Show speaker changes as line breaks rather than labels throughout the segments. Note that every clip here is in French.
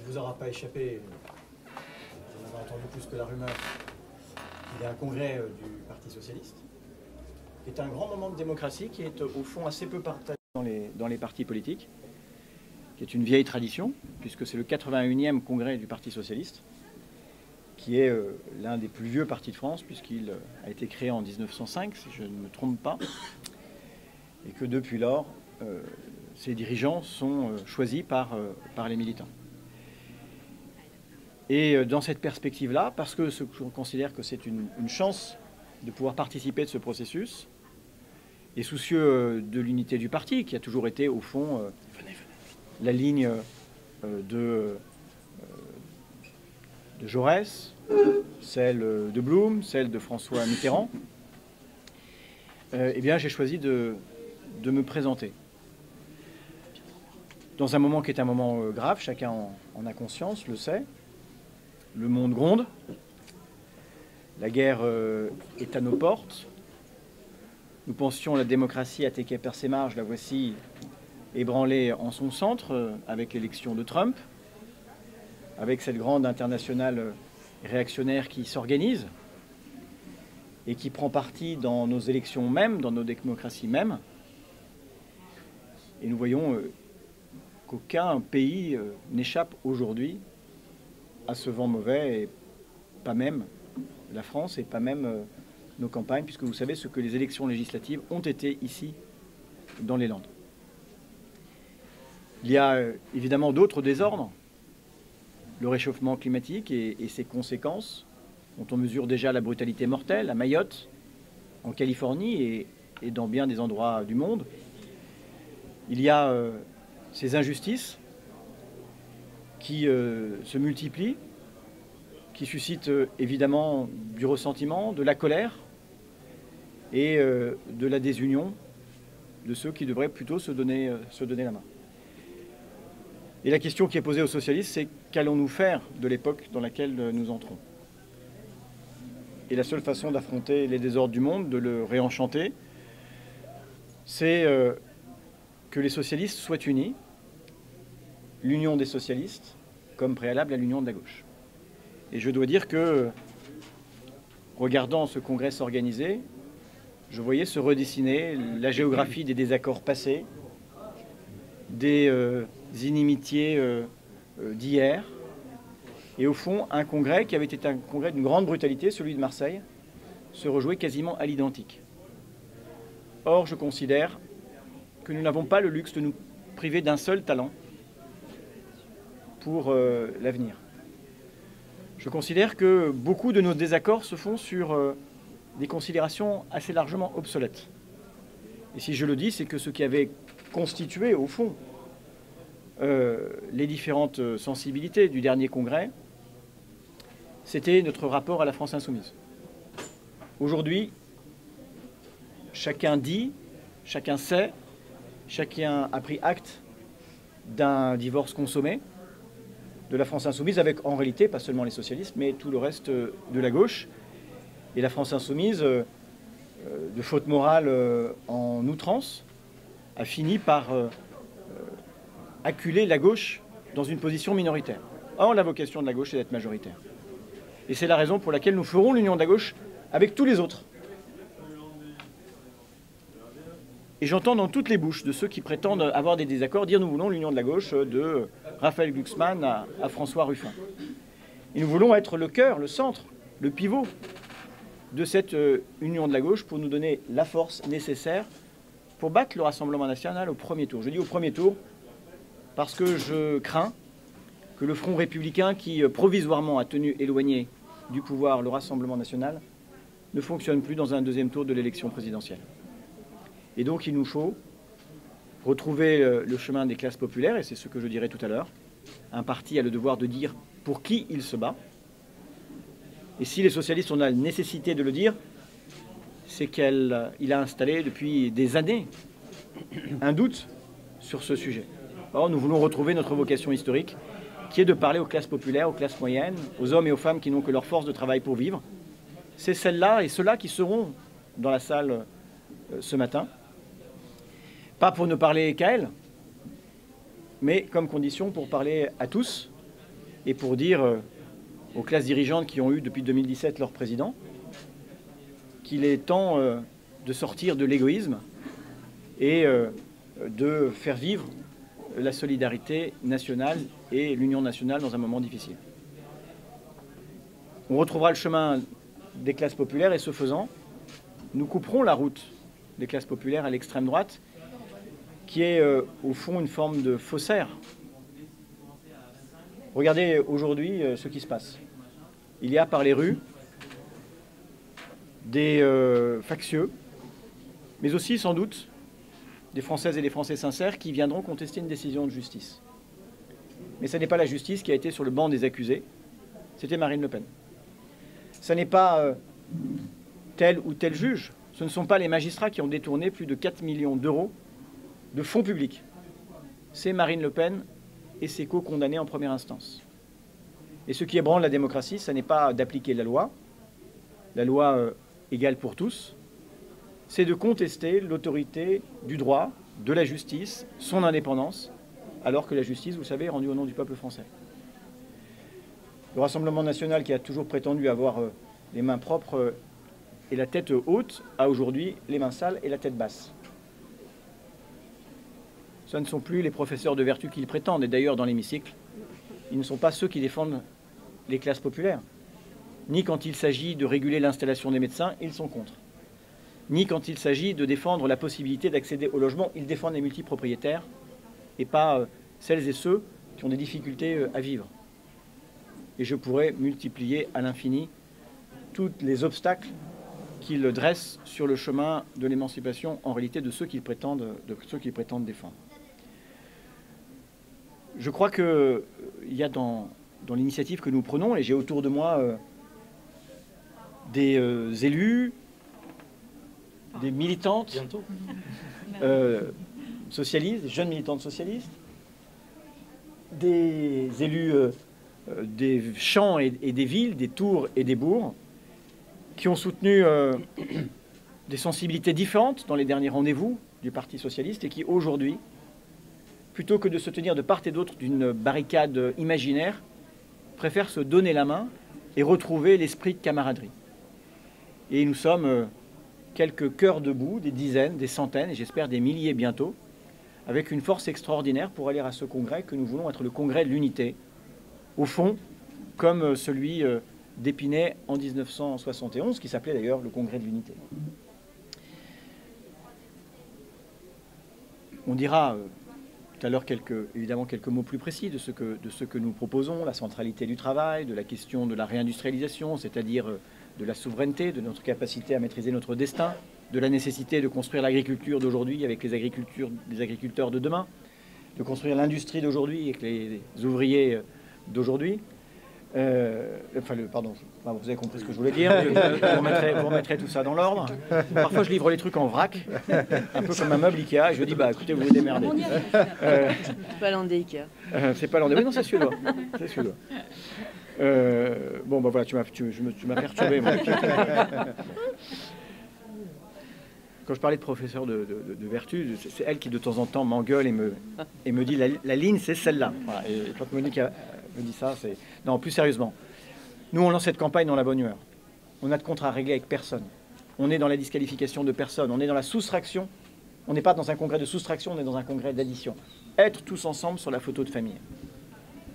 ne vous aura pas échappé, vous en avez entendu plus que la rumeur, il y a un congrès du Parti socialiste, qui est un grand moment de démocratie, qui est au fond assez peu partagé dans les partis politiques, qui est une vieille tradition, puisque c'est le 81e congrès du Parti socialiste, qui est l'un des plus vieux partis de France, puisqu'il a été créé en 1905, si je ne me trompe pas, et que depuis lors, ses dirigeants sont choisis par les militants. Et dans cette perspective-là, parce que je considère que c'est une chance de pouvoir participer de ce processus, et soucieux de l'unité du parti, qui a toujours été, au fond, la ligne de Jaurès, celle de Blum, celle de François Mitterrand, eh bien, j'ai choisi de me présenter. Dans un moment qui est un moment grave, chacun en a conscience, le sait. Le monde gronde. La guerre est à nos portes. Nous pensions la démocratie attaquée par ses marges, la voici ébranlée en son centre avec l'élection de Trump, avec cette grande internationale réactionnaire qui s'organise et qui prend parti dans nos élections mêmes, dans nos démocraties mêmes. Et nous voyons qu'aucun pays n'échappe aujourd'hui à ce vent mauvais, et pas même la France et pas même nos campagnes, puisque vous savez ce que les élections législatives ont été ici, dans les Landes. Il y a évidemment d'autres désordres, le réchauffement climatique et ses conséquences, dont on mesure déjà la brutalité mortelle à Mayotte, en Californie et dans bien des endroits du monde. Il y a ces injustices qui se multiplient, qui suscitent évidemment du ressentiment, de la colère et de la désunion de ceux qui devraient plutôt se donner la main. Et la question qui est posée aux socialistes, c'est qu'allons-nous faire de l'époque dans laquelle nous entrons? Et la seule façon d'affronter les désordres du monde, de le réenchanter, c'est que les socialistes soient unis, l'union des socialistes comme préalable à l'union de la gauche. Et je dois dire que, regardant ce congrès s'organiser, je voyais se redessiner la géographie des désaccords passés, des inimitiés d'hier, et au fond, un congrès qui avait été un congrès d'une grande brutalité, celui de Marseille, se rejouait quasiment à l'identique. Or, je considère que nous n'avons pas le luxe de nous priver d'un seul talent pour l'avenir. Je considère que beaucoup de nos désaccords se font sur des considérations assez largement obsolètes. Et si je le dis, c'est que ce qui avait constitué, au fond, les différentes sensibilités du dernier congrès, c'était notre rapport à la France insoumise. Aujourd'hui, chacun dit, chacun sait, chacun a pris acte d'un divorce consommé de la France insoumise avec, en réalité, pas seulement les socialistes, mais tout le reste de la gauche. Et la France insoumise, de faute morale en outrance, a fini par acculer la gauche dans une position minoritaire. Or, la vocation de la gauche, c'est d'être majoritaire. Et c'est la raison pour laquelle nous ferons l'union de la gauche avec tous les autres. Et j'entends dans toutes les bouches de ceux qui prétendent avoir des désaccords dire nous voulons l'union de la gauche de Raphaël Glucksmann à François Ruffin. Et nous voulons être le cœur, le centre, le pivot de cette union de la gauche pour nous donner la force nécessaire pour battre le Rassemblement national au premier tour. Je dis au premier tour parce que je crains que le Front républicain qui provisoirement a tenu éloigné du pouvoir le Rassemblement national ne fonctionne plus dans un deuxième tour de l'élection présidentielle. Et donc il nous faut retrouver le chemin des classes populaires, et c'est ce que je dirai tout à l'heure. Un parti a le devoir de dire pour qui il se bat. Et si les socialistes ont la nécessité de le dire, c'est qu'il a installé depuis des années un doute sur ce sujet. Or, nous voulons retrouver notre vocation historique, qui est de parler aux classes populaires, aux classes moyennes, aux hommes et aux femmes qui n'ont que leur force de travail pour vivre. C'est celles-là et ceux-là qui seront dans la salle ce matin. Pas pour ne parler qu'à elles, mais comme condition pour parler à tous et pour dire aux classes dirigeantes qui ont eu depuis 2017 leur président qu'il est temps de sortir de l'égoïsme et de faire vivre la solidarité nationale et l'union nationale dans un moment difficile. On retrouvera le chemin des classes populaires et ce faisant, nous couperons la route des classes populaires à l'extrême droite qui est au fond une forme de faussaire. Regardez aujourd'hui ce qui se passe. Il y a par les rues des factieux, mais aussi sans doute des Françaises et des Français sincères qui viendront contester une décision de justice. Mais ce n'est pas la justice qui a été sur le banc des accusés, c'était Marine Le Pen. Ce n'est pas tel ou tel juge, ce ne sont pas les magistrats qui ont détourné plus de 4 millions d'euros de fonds publics. C'est Marine Le Pen et ses co-condamnés en première instance. Et ce qui ébranle la démocratie, ce n'est pas d'appliquer la loi égale pour tous, c'est de contester l'autorité du droit, de la justice, son indépendance, alors que la justice, vous savez, est rendue au nom du peuple français. Le Rassemblement national, qui a toujours prétendu avoir les mains propres et la tête haute, a aujourd'hui les mains sales et la tête basse. Ce ne sont plus les professeurs de vertu qu'ils prétendent, et d'ailleurs dans l'hémicycle, ils ne sont pas ceux qui défendent les classes populaires. Ni quand il s'agit de réguler l'installation des médecins, ils sont contre. Ni quand il s'agit de défendre la possibilité d'accéder au logement, ils défendent les multipropriétaires et pas celles et ceux qui ont des difficultés à vivre. Et je pourrais multiplier à l'infini tous les obstacles qu'ils dressent sur le chemin de l'émancipation, en réalité, de ceux qu'ils prétendent défendre. Je crois qu'il y a dans l'initiative que nous prenons, et j'ai autour de moi des élus, des militantes socialistes, des jeunes militantes socialistes, des élus des champs et des villes, des tours et des bourgs, qui ont soutenu des sensibilités différentes dans les derniers rendez-vous du Parti socialiste et qui aujourd'hui, plutôt que de se tenir de part et d'autre d'une barricade imaginaire, préfèrent se donner la main et retrouver l'esprit de camaraderie. Et nous sommes quelques cœurs debout, des dizaines, des centaines, et j'espère des milliers bientôt, avec une force extraordinaire pour aller à ce congrès que nous voulons être le congrès de l'unité, au fond, comme celui d'Épinay en 1971, qui s'appelait d'ailleurs le congrès de l'unité. On dira tout à l'heure évidemment quelques mots plus précis de ce que nous proposons, la centralité du travail, de la question de la réindustrialisation, c'est-à-dire de la souveraineté, de notre capacité à maîtriser notre destin, de la nécessité de construire l'agriculture d'aujourd'hui avec les agriculteurs de demain, de construire l'industrie d'aujourd'hui avec les ouvriers d'aujourd'hui. Pardon, vous avez compris ce que je voulais dire. Vous remettrez tout ça dans l'ordre. Parfois, je livre les trucs en vrac, un peu comme un meuble Ikea, et je dis, bah écoutez, vous vous démerdez.
C'est pas l'un des Ikea.
C'est pas l'un des... Oui, non, c'est celui-là. C'est celui-là. Bon, bah voilà, tu m'as perturbé. Moi. Quand je parlais de professeur de vertu, c'est elle qui de temps en temps m'engueule et me dit la ligne, c'est celle-là. Voilà. Et quand Monique me dit ça, c'est... Non, plus sérieusement. Nous, on lance cette campagne dans la bonne humeur. On n'a de contrat à régler avec personne. On est dans la disqualification de personne. On est dans la soustraction. On n'est pas dans un congrès de soustraction, on est dans un congrès d'addition. Être tous ensemble sur la photo de famille.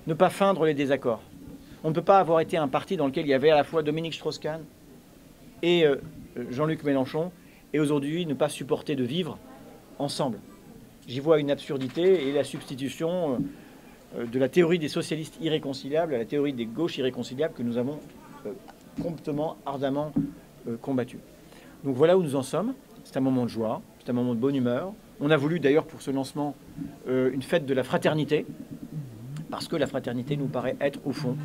Ne pas feindre les désaccords. On ne peut pas avoir été un parti dans lequel il y avait à la fois Dominique Strauss-Kahn et Jean-Luc Mélenchon, et aujourd'hui ne pas supporter de vivre ensemble. J'y vois une absurdité et la substitution de la théorie des socialistes irréconciliables à la théorie des gauches irréconciliables que nous avons promptement, ardemment combattu. Donc voilà où nous en sommes. C'est un moment de joie, c'est un moment de bonne humeur. On a voulu d'ailleurs pour ce lancement une fête de la fraternité, parce que la fraternité nous paraît être au fond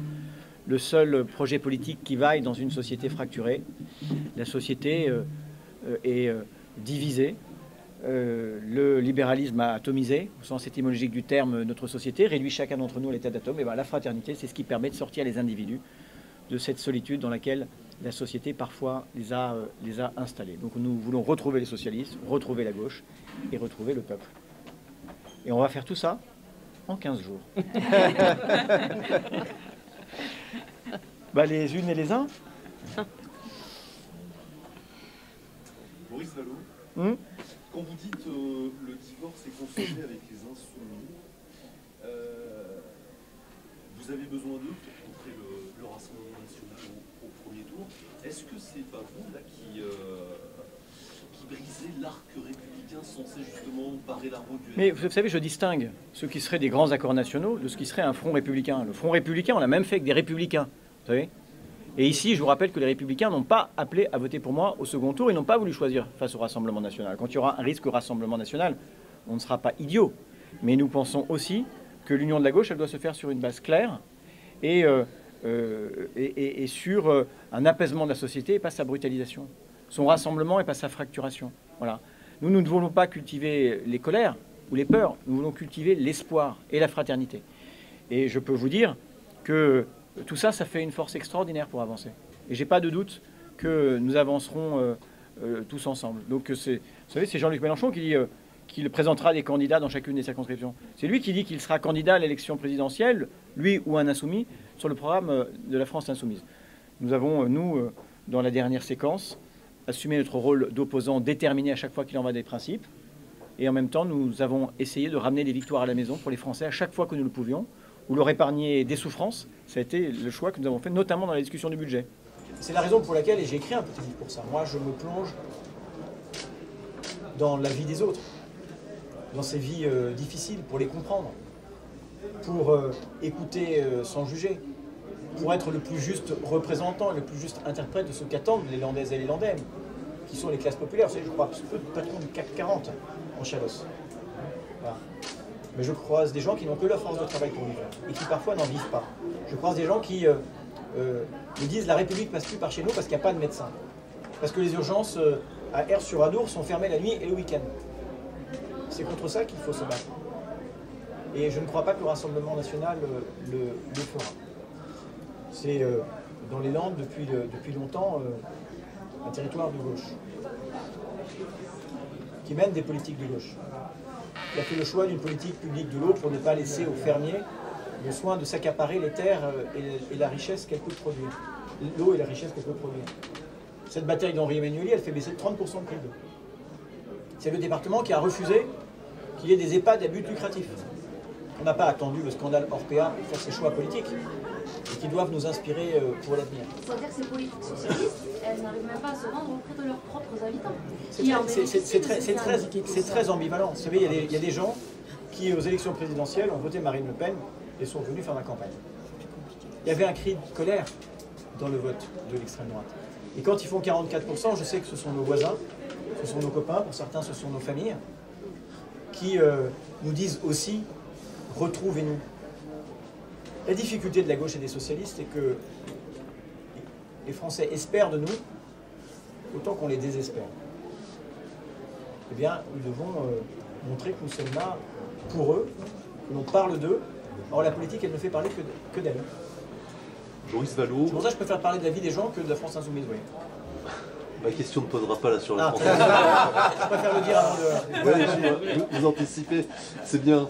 le seul projet politique qui vaille dans une société fracturée. La société est divisée. Le libéralisme a atomisé, au sens étymologique du terme, notre société, réduit chacun d'entre nous à l'état d'atome. Et bien, la fraternité, c'est ce qui permet de sortir les individus de cette solitude dans laquelle la société parfois les a installés. Donc nous voulons retrouver les socialistes, retrouver la gauche et retrouver le peuple. Et on va faire tout ça en 15 jours. Les unes et les uns.
Boris Vallaud, quand vous dites le divorce est consommé avec les insoumis, vous avez besoin d'eux pour contrer le Rassemblement national au premier tour. Est-ce que c'est pas vous là qui brisez l'arc républicain censé justement barrer la route du...
Mais vous savez, je distingue ce qui serait des grands accords nationaux de ce qui serait un front républicain. Le front républicain, on l'a même fait avec des républicains, vous savez. Et ici, je vous rappelle que les Républicains n'ont pas appelé à voter pour moi au second tour. Ils n'ont pas voulu choisir face au Rassemblement national. Quand il y aura un risque au Rassemblement national, on ne sera pas idiot. Mais nous pensons aussi que l'union de la gauche, elle doit se faire sur une base claire et sur un apaisement de la société et pas sa brutalisation. Son rassemblement et pas sa fracturation. Voilà. Nous ne voulons pas cultiver les colères ou les peurs. Nous voulons cultiver l'espoir et la fraternité. Et je peux vous dire que tout ça, ça fait une force extraordinaire pour avancer. Et je n'ai pas de doute que nous avancerons tous ensemble. Donc, vous savez, c'est Jean-Luc Mélenchon qui dit qu'il présentera des candidats dans chacune des circonscriptions. C'est lui qui dit qu'il sera candidat à l'élection présidentielle, lui ou un insoumis, sur le programme de la France insoumise. Nous avons, nous, dans la dernière séquence, assumé notre rôle d'opposant déterminé à chaque fois qu'il en va des principes. Et en même temps, nous avons essayé de ramener des victoires à la maison pour les Français à chaque fois que nous le pouvions, ou leur épargner des souffrances. Ça a été le choix que nous avons fait, notamment dans la discussion du budget. C'est la raison pour laquelle, et j'ai écrit un petit livre pour ça, moi je me plonge dans la vie des autres, dans ces vies difficiles, pour les comprendre, pour écouter sans juger, pour être le plus juste représentant, le plus juste interprète de ce qu'attendent les Landaises et les Landais, qui sont les classes populaires. Vous savez, je crois peu de patrons du CAC 40 en Chalosse. Voilà. Mais je croise des gens qui n'ont que leur force de travail pour vivre et qui parfois n'en vivent pas. Je croise des gens qui me disent la République passe plus par chez nous parce qu'il n'y a pas de médecin. Parce que les urgences à Aire-sur-Adour sont fermées la nuit et le week-end. C'est contre ça qu'il faut se battre. Et je ne crois pas que le Rassemblement national le fera. C'est dans les Landes depuis longtemps un territoire de gauche qui mène des politiques de gauche. Il a fait le choix d'une politique publique de l'eau pour ne pas laisser aux fermiers le soin de s'accaparer les terres et la richesse qu'elle peut produire. L'eau et la richesse qu'elle peut produire. Cette bataille d'Henri Emmanuelli, elle fait baisser de 30% le prix de l'eau. C'est le département qui a refusé qu'il y ait des EHPAD à but lucratif. On n'a pas attendu le scandale Orpea pour faire ses choix politiques et qui doivent nous inspirer pour l'avenir.
C'est-à-dire que ces politiques socialistes, elles n'arrivent même pas à se rendre auprès de leurs propres habitants.
C'est très ambivalent. Vous savez, il y a des gens qui, aux élections présidentielles, ont voté Marine Le Pen et sont venus faire la campagne. Il y avait un cri de colère dans le vote de l'extrême droite. Et quand ils font 44%, je sais que ce sont nos voisins, ce sont nos copains, pour certains ce sont nos familles, qui nous disent aussi « retrouvez-nous ». La difficulté de la gauche et des socialistes, c'est que les Français espèrent de nous autant qu'on les désespère. Eh bien, nous devons montrer que nous sommes là pour eux, que l'on parle d'eux. Or, la politique, elle ne fait parler que d'elle.
Boris Vallaud.
C'est pour ça que je préfère parler de la vie des gens que de la France insoumise, oui.
Ma question ne posera pas là sur la France.
Je préfère le dire avant de...
Vous anticipez, c'est bien.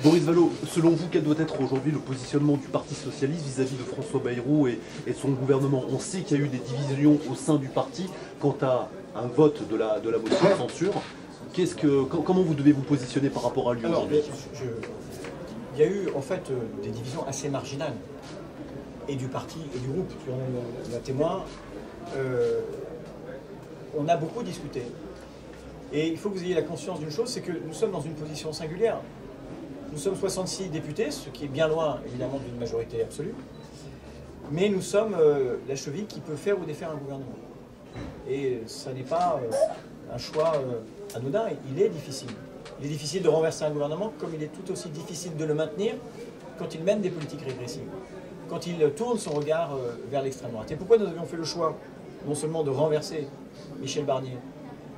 Boris Vallaud, selon vous, quel doit être aujourd'hui le positionnement du Parti Socialiste vis-à-vis de François Bayrou et de son gouvernement? On sait qu'il y a eu des divisions au sein du parti quant à un vote de la motion de censure. Comment vous devez vous positionner par rapport à lui aujourd'hui?
Il y a eu en fait des divisions assez marginales, et du parti et du groupe. On est témoin. On a beaucoup discuté. Et il faut que vous ayez la conscience d'une chose, c'est que nous sommes dans une position singulière. Nous sommes 66 députés, ce qui est bien loin évidemment d'une majorité absolue, mais nous sommes la cheville qui peut faire ou défaire un gouvernement. Et ça n'est pas un choix anodin, il est difficile. Il est difficile de renverser un gouvernement, comme il est tout aussi difficile de le maintenir quand il mène des politiques régressives, quand il tourne son regard vers l'extrême droite. Et pourquoi nous avions fait le choix, non seulement de renverser Michel Barnier,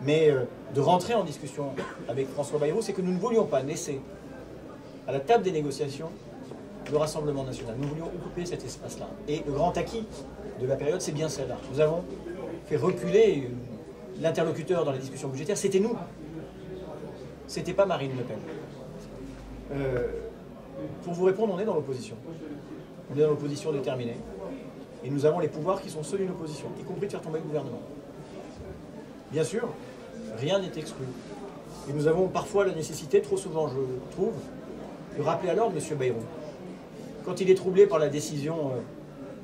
mais de rentrer en discussion avec François Bayrou, c'est que nous ne voulions pas laisser à la table des négociations le Rassemblement national. Nous voulions occuper cet espace-là. Et le grand acquis de la période, c'est bien celle-là. Nous avons fait reculer l'interlocuteur dans les discussions budgétaires, c'était nous. C'était pas Marine Le Pen. Pour vous répondre, on est dans l'opposition. On est dans l'opposition déterminée. Et nous avons les pouvoirs qui sont ceux d'une opposition, y compris de faire tomber le gouvernement. Bien sûr, rien n'est exclu. Et nous avons parfois la nécessité, trop souvent je trouve, de rappeler à l'ordre M. Bayrou. Quand il est troublé par la décision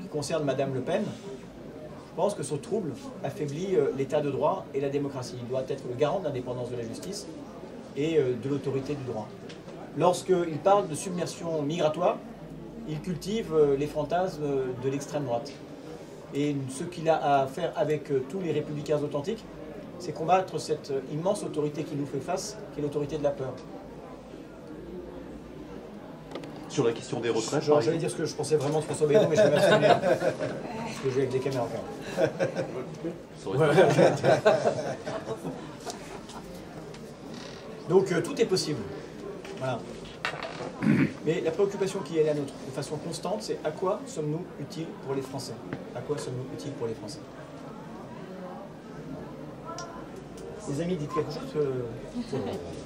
qui concerne Mme Le Pen, je pense que ce trouble affaiblit l'état de droit et la démocratie. Il doit être le garant de l'indépendance de la justice et de l'autorité du droit. Lorsqu'il parle de submersion migratoire, il cultive les fantasmes de l'extrême droite. Et ce qu'il a à faire avec tous les républicains authentiques, c'est combattre cette immense autorité qui nous fait face, qui est l'autorité de la peur.
Sur la question des retraites,
J'allais dire ce que je pensais vraiment de François Bayrou, mais je vais m'abstenir. Parce que j'ai avec des caméras quand même. Donc tout est possible. Voilà. Mais la préoccupation qui est la nôtre, de façon constante, c'est à quoi sommes-nous utiles pour les Français? À quoi sommes-nous utiles pour les Français? Les amis, dites quelque chose.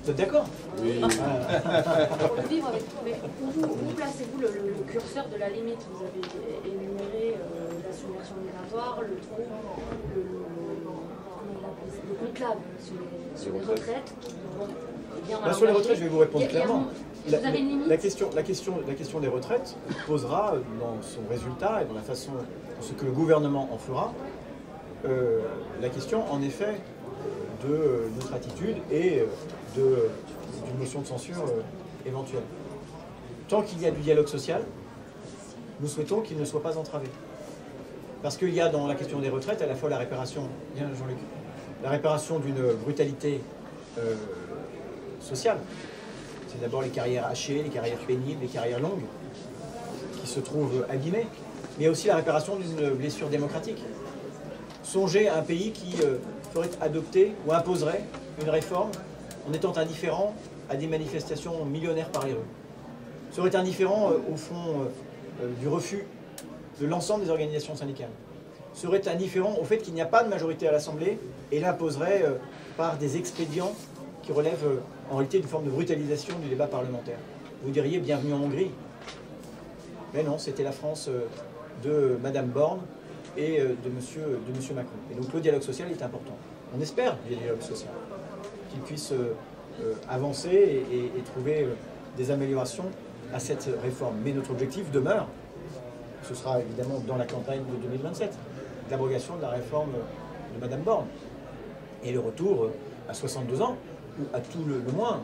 Vous êtes d'accord?
Oui.
Pour le vivre avec vous, mais où placez-vous le curseur de la limite? Vous avez énuméré la submersion migratoire, le trou, le conclave sur les retraites. Bon,
sur les retraites, je vais vous répondre clairement.
La
question des retraites posera dans son résultat et dans la façon, dans ce que le gouvernement en fera, la question en effet de notre attitude et d'une motion de censure éventuelle. Tant qu'il y a du dialogue social, nous souhaitons qu'il ne soit pas entravé. Parce qu'il y a dans la question des retraites à la fois la réparation, bien Jean-Luc, la réparation d'une brutalité sociale. C'est d'abord les carrières hachées, les carrières pénibles, les carrières longues, qui se trouvent abîmées, mais il y a aussi la réparation d'une blessure démocratique. Songez à un pays qui ferait adopter ou imposerait une réforme en étant indifférent à des manifestations millionnaires par les rues. Serait indifférent au fond du refus de l'ensemble des organisations syndicales. Serait indifférent au fait qu'il n'y a pas de majorité à l'Assemblée et l'imposerait par des expédients qui relèvent en réalité d'une forme de brutalisation du débat parlementaire. Vous diriez bienvenue en Hongrie. Mais non, c'était la France de Mme Borne et de monsieur Macron. Et donc le dialogue social est important. On espère du dialogue social, qu'il puisse avancer et trouver des améliorations à cette réforme. Mais notre objectif demeure, ce sera évidemment dans la campagne de 2027, l'abrogation de la réforme de Mme Borne et le retour à 62 ans, ou à tout le moins,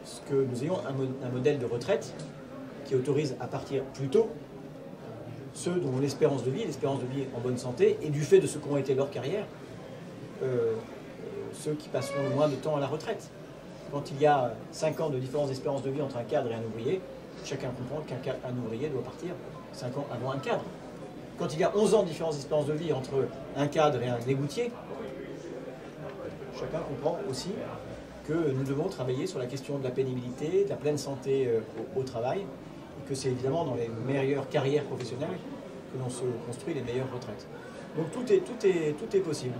ce que nous ayons un modèle de retraite qui autorise à partir plus tôt ceux dont l'espérance de vie en bonne santé, et du fait de ce qu'ont été leur carrière, ceux qui passeront le moins de temps à la retraite. Quand il y a 5 ans de différence d'espérance de vie entre un cadre et un ouvrier, chacun comprend qu'un ouvrier doit partir 5 ans avant un cadre. Quand il y a 11 ans de différence d'espérance de vie entre un cadre et un égoutier, chacun comprend aussi que nous devons travailler sur la question de la pénibilité, de la pleine santé au travail, et que c'est évidemment dans les meilleures carrières professionnelles que l'on se construit les meilleures retraites. Donc tout est possible.